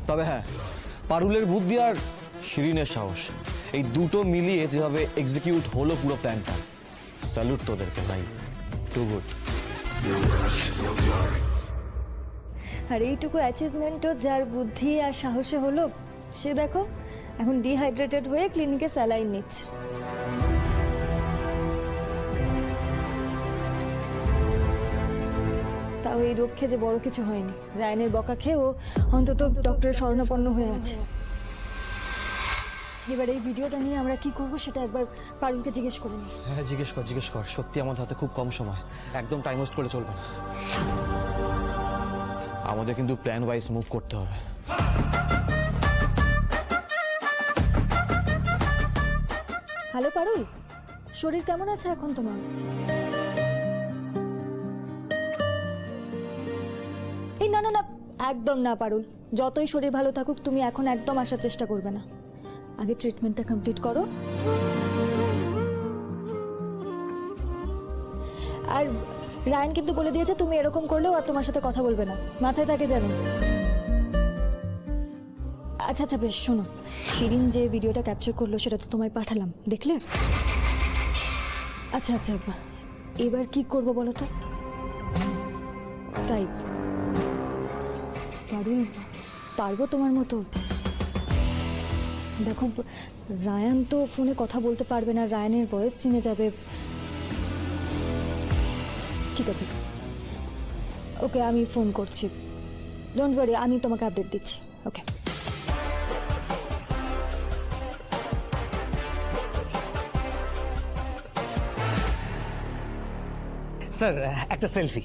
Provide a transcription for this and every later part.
তবে হ্যাঁ, পারুলের বুদ্ধি আর শিরিনের সাহস, এই দুটো মিলিয়ে যেভাবে এক্সিকিউট হলো পুরো প্ল্যানটা, স্যালুট তোদেরকে ভাই, টু গুড। আর এইটুকু অ্যাচিভমেন্টও যার বুদ্ধি আর সাহসে হলো, সে দেখো এখন ডিহাইড্রেটেড হয়ে ক্লিনিকে স্যালাইন নিচ্ছে। তাও এই রোগ খেয়ে যে বড় কিছু হয়নি, রায়নের বকা খেয়ে ও অন্তত ডক্টরের শরণাপন্ন হয়ে আছে। এবার এই ভিডিওটা নিয়ে আমরা কি করব সেটা একবার পারুলকে জিজ্ঞেস করে নিই। হ্যাঁ জিজ্ঞেস কর। সত্যি আমাদের হাতে খুব কম সময়, একদম টাইম ওয়েস্ট করে চলবে না। আমাদের কিন্তু প্ল্যান ওয়াইজ মুভ করতে হবে। হ্যালো পারুল, শরীর কেমন আছে এখন তোমার? এই না না না, একদম না পারুল, যতই শরীর ভালো থাকুক তুমি এখন একদম আসার চেষ্টা করবে না। আগে ট্রিটমেন্টটা কমপ্লিট করো। আর রায়ন কিন্তু বলে দিয়েছে তুমি এরকম করলেও আর তোমার সাথে কথা বলবে না, মাথায় থাকে জানো। আচ্ছা আচ্ছা বেশ, শোনো, শিরিন যে ভিডিওটা ক্যাপচার করলো সেটা তো তোমায় পাঠালাম, দেখলে? আচ্ছা আচ্ছা, এবার কি করবো বলো তো? তাই পারুল, পারবো তোমার মতো? দেখো রায়ান তো ফোনে কথা বলতে পারবে না, রায়ানের ভয়েস চিনে যাবে। ঠিক আছে, ওকে আমি ফোন করছি, ডোন্ট ওয়ারি, আমি তোমাকে আপডেট দিচ্ছি। ওকে। স্যার একটা সেলফি।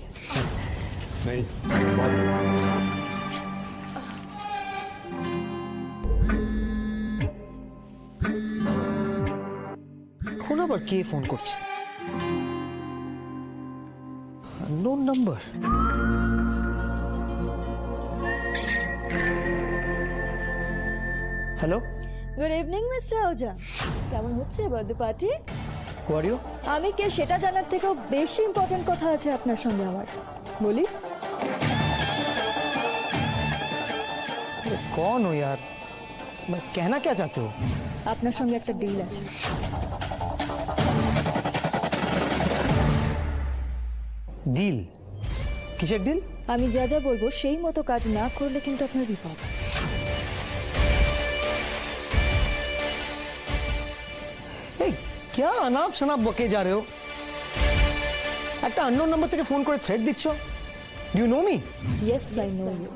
এখন আবার কে ফোন করছে? Known number. Hello, good evening mister Ahuja, কেমন হচ্ছে birthday party? Who are you? আমি কে সেটা জানার থেকেও বেশি ইম্পর্টেন্ট কথা আছে আপনার সঙ্গে আমার, বলি। कौन हो यार? मैं कहना क्या चाहते हो? আপনার সঙ্গে একটা ডিল আছে। ডিল? কিসের ডিল? আমি যা যা বলবো সেই মতো কাজ না করলে কিন্তু আপনার বিপদ। এই क्या अनाप शनाप बके जा रहे हो? একটা আননোন নাম্বার থেকে ফোন করে থ্রেট দিচ্ছ? Do you know me? Yes I know you.